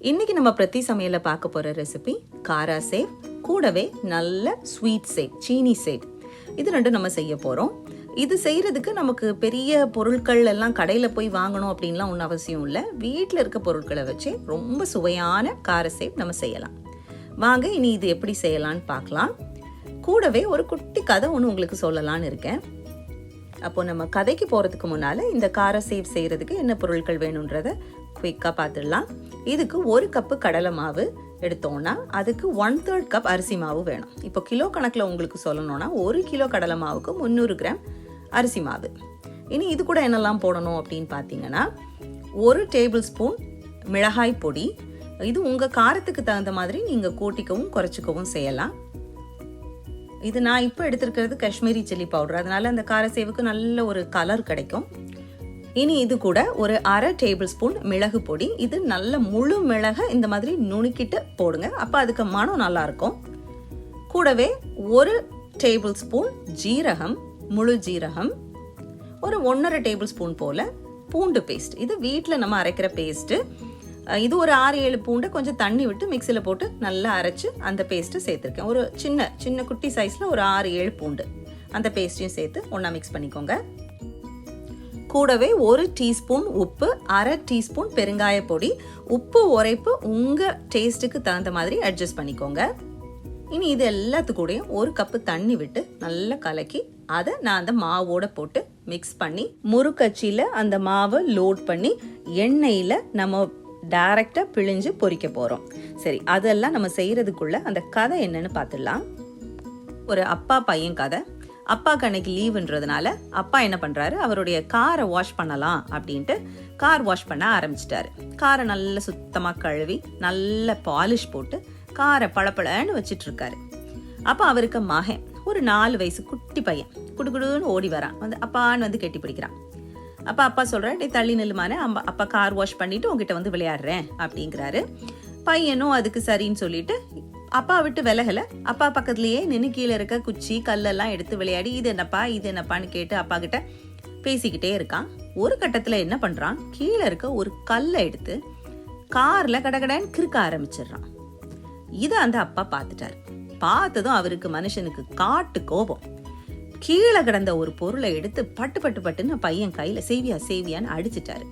இன்னைக்கு நம்ம பிரதி சமையல பார்க்க போற ரெசிபி காராசேவ், கூடவே நல்ல ஸ்வீட் சேவ், சீனி சேவ். இது ரெண்டும் நம்ம செய்ய போறோம். இது செய்யறதுக்கு நமக்கு பெரிய பொருட்கள் எல்லாம் கடையில போய் வாங்கணும் அப்படின்லாம் ஒன்றும் அவசியம் இல்லை. வீட்டில் இருக்க பொருட்களை வச்சு ரொம்ப சுவையான காரசேவ் நம்ம செய்யலாம். வாங்க இனி இது எப்படி செய்யலான்னு பார்க்கலாம். கூடவே ஒரு குட்டி கதை ஒன்று உங்களுக்கு சொல்லலான்னு இருக்கேன். அப்போ நம்ம கதைக்கு போகிறதுக்கு முன்னால் இந்த காரசேவ் செய்கிறதுக்கு என்ன பொருட்கள் வேணுன்றதை குயிக்காக பார்த்துடலாம். இதுக்கு 1 கப்பு கடலை மாவு எடுத்தோன்னா அதுக்கு 1/3 கப் அரிசி மாவு வேணும். இப்போ கிலோ கணக்கில் உங்களுக்கு சொல்லணும்னா 1 கிலோ கடலை மாவுக்கு 300 கிராம் அரிசி மாவு. இனி இது கூட என்னெல்லாம் போடணும் அப்படின்னு பார்த்தீங்கன்னா 1 டேபிள் ஸ்பூன் மிளகாய் பொடி. இது உங்கள் காரத்துக்கு தகுந்த மாதிரி நீங்கள் கூட்டிக்கவும் குறைச்சிக்கவும் செய்யலாம். இது நான் இப்போ எடுத்துருக்கிறது காஷ்மீரி சில்லி பவுடர், அதனால அந்த காரசேவுக்கு நல்ல ஒரு கலர் கிடைக்கும். இனி இது கூட ஒரு 1/2 டேபிள் ஸ்பூன் மிளகு பொடி. இது நல்ல முழு மிளகை இந்த மாதிரி நுணுக்கிட்டு போடுங்க, அப்போ அதுக்கு மனம் நல்லா இருக்கும். கூடவே 1 டேபிள் ஸ்பூன் ஜீரகம், முழு ஜீரகம், ஒரு 1.5 டேபிள் ஸ்பூன் போல பூண்டு பேஸ்ட். இது வீட்டில் நம்ம அரைக்கிற பேஸ்ட்டு. இது ஒரு 6-7 பூண்டை கொஞ்சம் தண்ணி விட்டு மிக்சியில் போட்டு நல்லா அரைச்சி அந்த பேஸ்ட்டு சேர்த்துருக்கேன். ஒரு சின்ன குட்டி சைஸில் ஒரு 6-7 பூண்டு, அந்த பேஸ்ட்டையும் சேர்த்து ஒன்றா மிக்ஸ் பண்ணிக்கோங்க. கூடவே 1 டீஸ்பூன் உப்பு, 1/2 டீஸ்பூன் பெருங்காய பொடி. உப்பு உரைப்பு உங்கள் டேஸ்ட்டுக்கு தகுந்த மாதிரி அட்ஜஸ்ட் பண்ணிக்கோங்க. இனி இது எல்லாத்துக்கூடையும் 1 கப்பு தண்ணி விட்டு நல்லா கலக்கி அதை நான் அந்த மாவோட போட்டு மிக்ஸ் பண்ணி முறுக்கச்சியில் அந்த மாவை லோட் பண்ணி எண்ணெயில் நம்ம டைரக்டாக பிழிஞ்சு பொரிக்க போகிறோம். சரி, அதெல்லாம் நம்ம செய்கிறதுக்குள்ள அந்த கதை என்னன்னு பார்த்துடலாம். ஒரு அப்பா பையன் கதை. அப்பாவுக்கு அன்னைக்கு லீவுன்றதுனால அப்பா என்ன பண்ணுறாரு, அவருடைய காரை வாஷ் பண்ணலாம் அப்படின்ட்டு கார் வாஷ் பண்ண ஆரம்பிச்சிட்டாரு. காரை நல்லா சுத்தமாக கழுவி நல்ல பாலிஷ் போட்டு காரை பளபளன்னு வச்சிட்டு இருக்காரு. அப்போ அவருக்கு மகன் ஒரு 4 வயசு குட்டி பையன் குடுகுடுன்னு ஓடி வரான். அப்பான்னு வந்து கெட்டி பிடிக்கிறான். அப்பா சொல்கிறார், டே தள்ளி நில்லுமானே, அப்பா கார் வாஷ் பண்ணிட்டு உங்ககிட்ட வந்து விளையாடுறேன் அப்படிங்கிறாரு. பையனும் அதுக்கு சரின்னு சொல்லிட்டு அப்பா விட்டு விலகலை. அப்பா பக்கத்துலேயே நின்று கீழே இருக்க குச்சி கல்லெல்லாம் எடுத்து விளையாடி இது என்னப்பான்னு கேட்டு அப்பா கிட்ட பேசிக்கிட்டே இருக்கான். ஒரு கட்டத்தில் என்ன பண்ணுறான், கீழே இருக்க ஒரு கல்லை எடுத்து காரில் கடகடன்னு கிறுக்க ஆரம்பிச்சிடுறான். இதை அந்த அப்பா பார்த்துட்டாரு. பார்த்ததும் அவருக்கு மனுஷனுக்கு காட்டு கோபம். கீழே கிடந்த ஒரு பொருளை எடுத்து பட்டுன்னு பையன் கையில் சேவியான்னு அடிச்சிட்டாரு.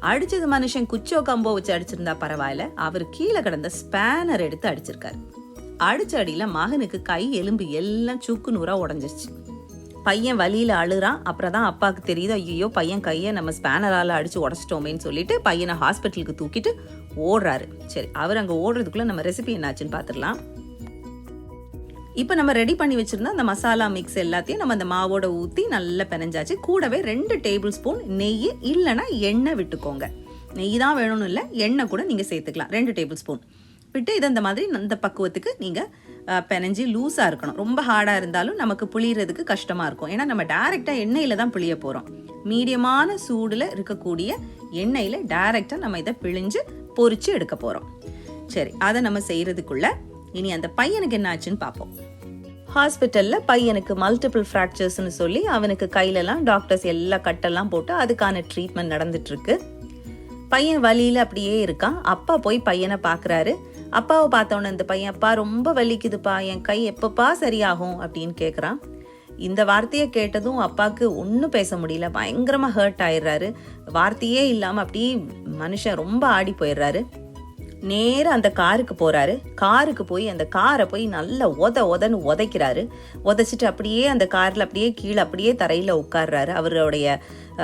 அடிச்சது மனுஷன் குச்சோ கம்போ வச்சு அடிச்சிருந்தா பரவாயில்ல, அவர் கீழே கிடந்த ஸ்பேனர் எடுத்து அடிச்சிருக்காரு. அடிச்ச அடியில மகனுக்கு கை எலும்பு எல்லாம் சுக்கு நூறா உடஞ்சிருச்சு. பையன் வலியில அழுறான். அப்புறம் தான் அப்பாவுக்கு தெரியுது, ஐயோ பையன் கையை நம்ம ஸ்பேனரால அடிச்சு உடச்சிட்டோமேன்னு சொல்லிட்டு பையனை ஹாஸ்பிட்டலுக்கு தூக்கிட்டு ஓடுறாரு. சரி, அவர் அங்கே ஓடுறதுக்குள்ள நம்ம ரெசிபி என்னாச்சுன்னு பார்த்துடலாம். இப்போ நம்ம ரெடி பண்ணி வச்சிருந்தா அந்த மசாலா மிக்ஸ் எல்லாத்தையும் நம்ம அந்த மாவோட ஊற்றி நல்லா பிணைஞ்சாச்சு. கூடவே 2 டேபிள் ஸ்பூன் நெய் இல்லைன்னா எண்ணெய் விட்டுக்கோங்க. நெய் தான் வேணும்னு இல்லை, எண்ணெய் கூட நீங்கள் சேர்த்துக்கலாம். 2 டேபிள் ஸ்பூன் விட்டு இதை இந்த மாதிரி அந்த பக்குவத்துக்கு நீங்கள் பிணைஞ்சி லூஸாக இருக்கணும். ரொம்ப ஹார்டாக இருந்தாலும் நமக்கு புளியறதுக்கு கஷ்டமாக இருக்கும். ஏன்னா நம்ம டைரெக்டாக எண்ணெயில் தான் பிழிய போகிறோம். மீடியமான சூடில் இருக்கக்கூடிய எண்ணெயில் டைரெக்டாக நம்ம இதை பிழிஞ்சு பொரிச்சு எடுக்க போகிறோம். சரி, அதை நம்ம செய்கிறதுக்குள்ள இனி அந்த பையனுக்கு என்ன ஆச்சுன்னு பார்ப்போம். ஹாஸ்பிட்டலில் பையனுக்கு மல்டிபிள் ஃப்ராக்சர்ஸ்னு சொல்லி அவனுக்கு கையிலலாம் டாக்டர்ஸ் எல்லா கட்டெல்லாம் போட்டு அதுக்கான ட்ரீட்மெண்ட் நடந்துட்டுருக்கு. பையன் வலியில் அப்படியே இருக்கான். அப்பா போய் பையனை பார்க்குறாரு. அப்பாவை பார்த்தோன்னே இந்த பையன், அப்பா ரொம்ப வலிக்குதுப்பா, என் கை எப்பப்பா சரியாகும் அப்படின்னு கேட்குறான். இந்த வார்த்தையை கேட்டதும் அப்பாவுக்கு ஒன்றும் பேச முடியல. பயங்கரமாக ஹர்ட் ஆயிடுறாரு. வார்த்தையே இல்லாமல் அப்படியே மனுஷன் ரொம்ப ஆடி போயிடுறாரு. நேராக அந்த காருக்கு போகிறாரு. காருக்கு போய் அந்த காரை போய் நல்லா உதன்னு உதைக்கிறாரு. உதைச்சிட்டு அப்படியே அந்த காரில் அப்படியே கீழே அப்படியே தரையில் உட்கார்றாரு.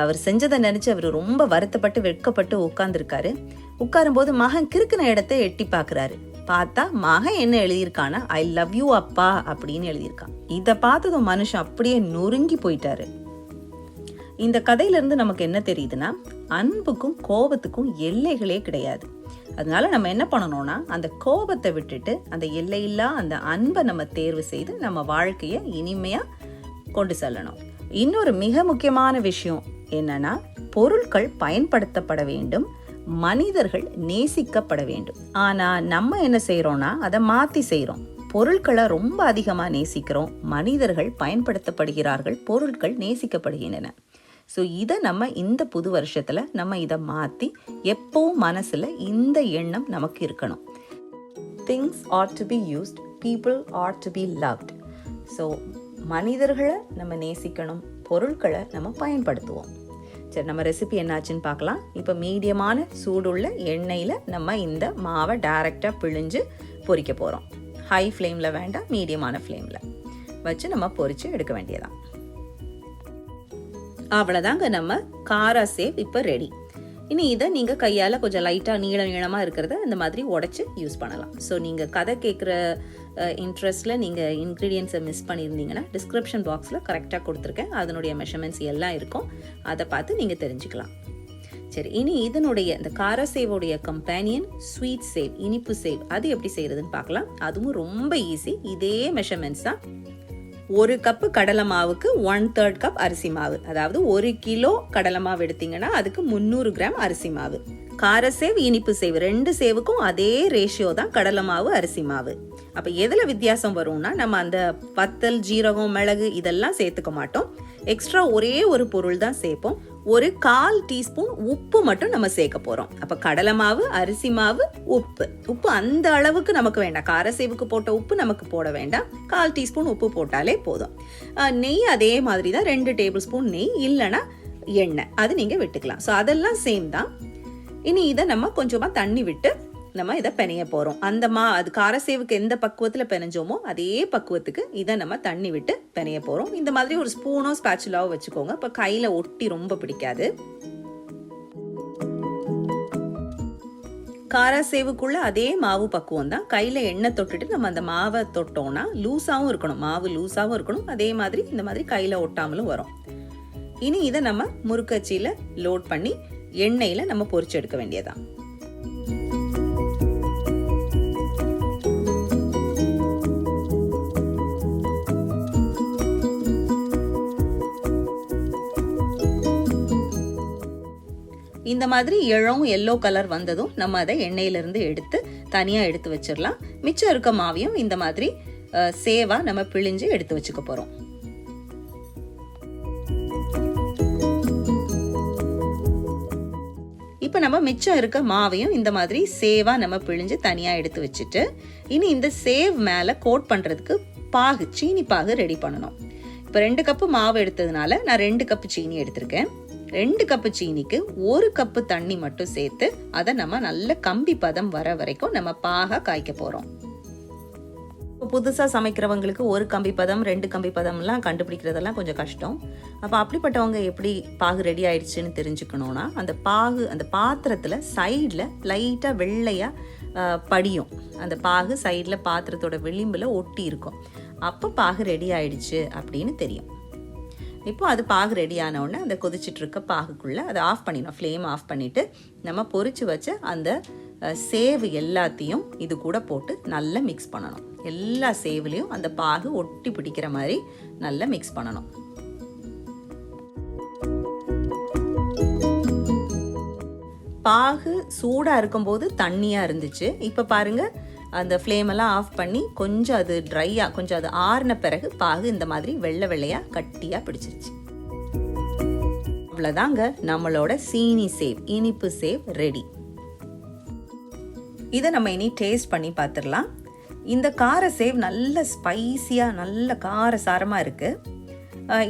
அவர் செஞ்சதை நினச்சி அவர் ரொம்ப வருத்தப்பட்டு வெட்கப்பட்டு உட்காந்துருக்காரு. உட்காரும்போது மகன் கிறுக்கின இடத்த எட்டி பார்க்குறாரு. பார்த்தா மகன் என்ன எழுதியிருக்கானா, ஐ லவ் யூ அப்பா அப்படின்னு எழுதியிருக்கான். இதை பார்த்ததும் மனுஷன் அப்படியே நொறுங்கி போயிட்டாரு. இந்த கதையிலேருந்து நமக்கு என்ன தெரியுதுன்னா, அன்புக்கும் கோபத்துக்கும் எல்லைகளே கிடையாது. அதனால நம்ம என்ன பண்ணணும்னா, அந்த கோபத்தை விட்டுட்டு அந்த எல்லையில்லா அந்த அன்பை நம்ம தேர்வு செய்து நம்ம வாழ்க்கையை இனிமையாக கொண்டு செல்லணும். இன்னொரு மிக முக்கியமான விஷயம் என்னன்னா, பொருட்கள் பயன்படுத்தப்பட வேண்டும், மனிதர்கள் நேசிக்கப்பட வேண்டும். ஆனால் நம்ம என்ன செய்கிறோம்னா அதை மாற்றி செய்கிறோம். பொருட்களை ரொம்ப அதிகமாக நேசிக்கிறோம், மனிதர்கள் பயன்படுத்தப்படுகிறார்கள், பொருட்கள் நேசிக்கப்படுகின்றன. ஸோ இதை நம்ம இந்த புது வருஷத்தில் நம்ம இதை மாற்றி எப்போவும் மனசில் இந்த எண்ணம் நமக்கு இருக்கணும். Things are to be used, people are to be loved. So மனிதர்களை நம்ம நேசிக்கணும், பொருட்களை நம்ம பயன்படுத்துவோம். சரி, நம்ம ரெசிபி என்னாச்சுன்னு பார்க்கலாம். இப்போ மீடியமான சூடுள்ள எண்ணெயில் நம்ம இந்த மாவை டைரெக்டாக பிழிஞ்சு பொரிக்க போகிறோம். ஹை ஃப்ளேமில் வேண்டாம், மீடியமான ஃப்ளேமில் வச்சு நம்ம பொரித்து எடுக்க வேண்டியதான். அவ்வளோதாங்க, நம்ம காரா சேவ் இப்போ ரெடி. இனி இதை நீங்கள் கையால் கொஞ்சம் லைட்டாக நீளமாக இருக்கிறத இந்த மாதிரி உடச்சி யூஸ் பண்ணலாம். ஸோ நீங்கள் கதை கேட்குற இன்ட்ரெஸ்ட்டில் நீங்கள் இன்க்ரீடியன்ஸை மிஸ் பண்ணியிருந்தீங்கன்னா டிஸ்கிரிப்ஷன் பாக்ஸில் கரெக்டாக கொடுத்துருக்கேன். அதனுடைய மெஷர்மெண்ட்ஸ் எல்லாம் இருக்கும், அதை பார்த்து நீங்கள் தெரிஞ்சுக்கலாம். சரி, இனி இதனுடைய இந்த காரா சேவோடைய கம்பேனியன் ஸ்வீட் சேவ், இனிப்பு சேவ், அது எப்படி செய்கிறதுன்னு பார்க்கலாம். அதுவும் ரொம்ப ஈஸி. இதே மெஷர்மெண்ட்ஸ் தான். 1 கப்பு கடலை மாவுக்கு 1/3 கப் அரிசி மாவு. அதாவது 1 கிலோ கடலை மாவு எடுத்தீங்கன்னா அதுக்கு 300 கிராம் அரிசி மாவு. கார சேவ், இனிப்பு சேவ் 2 சேவுக்கும் அதே ரேஷியோ தான் கடலை மாவு, அரிசி மாவு. அப்போ எதில் வித்தியாசம் வரும்னா, நம்ம அந்த வத்தல், ஜீரகம், மிளகு இதெல்லாம் சேர்த்துக்க மாட்டோம். எக்ஸ்ட்ரா ஒரே ஒரு பொருள் தான் சேர்ப்போம். 1/4 டீஸ்பூன் உப்பு மட்டும் நம்ம சேர்க்க போகிறோம். அப்போ கடலை மாவு, அரிசி மாவு, உப்பு அந்த அளவுக்கு நமக்கு வேண்டாம். காரசேவுக்கு போட்ட உப்பு நமக்கு போட வேண்டாம். 1/4 டீஸ்பூன் உப்பு போட்டாலே போதும். நெய் அதே மாதிரி தான், 2 டேபிள் ஸ்பூன் நெய், இல்லைன்னா எண்ணெய், அது நீங்கள் விட்டுக்கலாம். ஸோ அதெல்லாம் சேம் தான். இனி இதை நம்ம கொஞ்சமாக தண்ணி விட்டு நம்ம இதை பெனைய போகிறோம். அது காரசேவுக்கு எந்த பக்குவத்தில் பெனைஞ்சோமோ அதே பக்குவத்துக்கு இதை நம்ம தண்ணி விட்டு பெனைய போகிறோம். இந்த மாதிரி ஒரு ஸ்பூனோ ஸ்பேச்சுலாவோ வச்சுக்கோங்க. இப்போ கையில் ஒட்டி ரொம்ப பிடிக்காது. காரசேவுக்குள்ள அதே மாவு பக்குவம் தான். கையில் எண்ணெய் தொட்டுட்டு நம்ம அந்த மாவை தொட்டோம்னா லூஸாகவும் இருக்கணும், மாவு லூஸாகவும் இருக்கணும். அதே மாதிரி இந்த மாதிரி கையில் ஒட்டாமலும் வரும். இனி இதை நம்ம முறுக்கச்சியில் லோட் பண்ணி எண்ணெயில் நம்ம பொரிச்சு எடுக்க வேண்டியதான். இந்த மாதிரி இளம் எல்லோ கலர் வந்ததும் நம்ம அதை எண்ணெயிலிருந்து எடுத்து தனியாக எடுத்து வச்சிடலாம். மிச்சம் இருக்க மாவையும் இந்த மாதிரி சேவா நம்ம பிழிஞ்சு எடுத்து வச்சுக்க போகிறோம். இப்போ நம்ம மிச்சம் இருக்க மாவையும் இந்த மாதிரி சேவா நம்ம பிழிஞ்சு தனியாக எடுத்து வச்சுட்டு, இனி இந்த சேவ் மேலே கோட் பண்ணுறதுக்கு பாகு, சீனி பாகு ரெடி பண்ணணும். இப்போ 2 கப்பு மாவு எடுத்ததுனால நான் 2 கப்பு சீனி எடுத்திருக்கேன். 2 கப்பு சீனிக்கு 1 கப்பு தண்ணி மட்டும் சேர்த்து அதை நம்ம நல்ல கம்பி பதம் வர வரைக்கும் நம்ம பாக காய்க்க போகிறோம். புதுசாக சமைக்கிறவங்களுக்கு 1 கம்பி பதம் 2 கம்பி பதம்லாம் கண்டுபிடிக்கிறதெல்லாம் கொஞ்சம் கஷ்டம். அப்போ அப்படிப்பட்டவங்க எப்படி பாகு ரெடி ஆயிடுச்சுன்னு தெரிஞ்சுக்கணுன்னா, அந்த பாத்திரத்தில் சைடில் லைட்டாக வெள்ளையாக படியும். அந்த பாகு சைடில் பாத்திரத்தோட விளிம்பில் ஒட்டி இருக்கும். அப்போ பாகு ரெடி ஆயிடுச்சு அப்படின்னு தெரியும். இப்போ அது பாகு ரெடி ஆனவுடனே அந்த கொதிச்சுட்டு இருக்க பாகுக்குள்ளே அதை ஆஃப் பண்ணிடணும். ஃப்ளேம் ஆஃப் பண்ணிவிட்டு நம்ம பொரிச்சு வச்ச அந்த சேவு எல்லாத்தையும் இது கூட போட்டு நல்லா மிக்ஸ் பண்ணணும். எல்லா சேவுலையும் அந்த பாகு ஒட்டி பிடிக்கிற மாதிரி நல்லா மிக்ஸ் பண்ணணும். பாகு சூடாக இருக்கும்போது தண்ணியாக இருந்துச்சு. இப்போ பாருங்கள், அந்த ஃப்ளேமெல்லாம் ஆஃப் பண்ணி கொஞ்சம் அது ட்ரையாக, கொஞ்சம் அது ஆறின பிறகு பாகு இந்த மாதிரி வெள்ளை வெள்ளையாக கட்டியாக பிடிச்சிருச்சு. அவ்வளோதாங்க, நம்மளோட சீனி சேவ், இனிப்பு சேவ் ரெடி. இதை நம்ம இனி டேஸ்ட் பண்ணி பார்த்துடலாம். இந்த கார சேவ் நல்ல ஸ்பைஸியாக, நல்ல காரசாரமாக இருக்குது.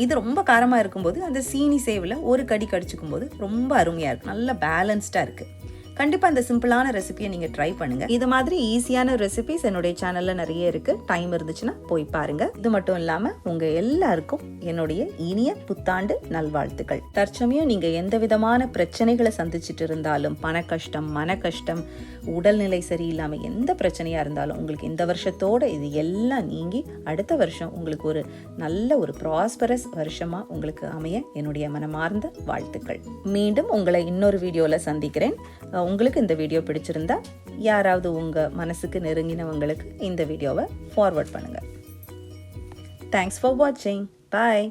இது ரொம்ப காரமாக இருக்கும்போது அந்த சீனி சேவில் ஒரு கடி கடிச்சிக்கும் போது ரொம்ப அருமையாக இருக்குது, நல்ல பேலன்ஸ்டாக இருக்குது. கண்டிப்பாக இந்த சிம்பிளான ரெசிபியை நீங்கள் ட்ரை பண்ணுங்கள். இது மாதிரி ஈஸியான ரெசிபிஸ் என்னுடைய சேனலில் நிறைய இருக்குது. டைம் இருந்துச்சுன்னா போய் பாருங்கள். இது மட்டும் இல்லாமல் உங்கள் எல்லாருக்கும் என்னுடைய இனிய புத்தாண்டு நல்வாழ்த்துக்கள். தற்சமயம் நீங்கள் எந்த விதமான பிரச்சனைகளை சந்திச்சுட்டு இருந்தாலும், பண கஷ்டம், மன கஷ்டம், உடல்நிலை சரியில்லாமல் எந்த பிரச்சனையாக இருந்தாலும் உங்களுக்கு இந்த வருஷத்தோடு இது எல்லாம் நீங்கி அடுத்த வருஷம் உங்களுக்கு ஒரு நல்ல ஒரு ப்ராஸ்பரஸ் வருஷமாக உங்களுக்கு அமைய என்னுடைய மனமார்ந்த வாழ்த்துக்கள். மீண்டும் உங்களை இன்னொரு வீடியோவில் சந்திக்கிறேன். உங்களுக்கு இந்த வீடியோ பிடிச்சிருந்தா யாராவது உங்கள் மனசுக்கு நெருங்கினவங்களுக்கு இந்த வீடியோவை ஃபார்வர்ட் பண்ணுங்கள். தேங்க்ஸ் ஃபார் வாட்சிங். பாய்.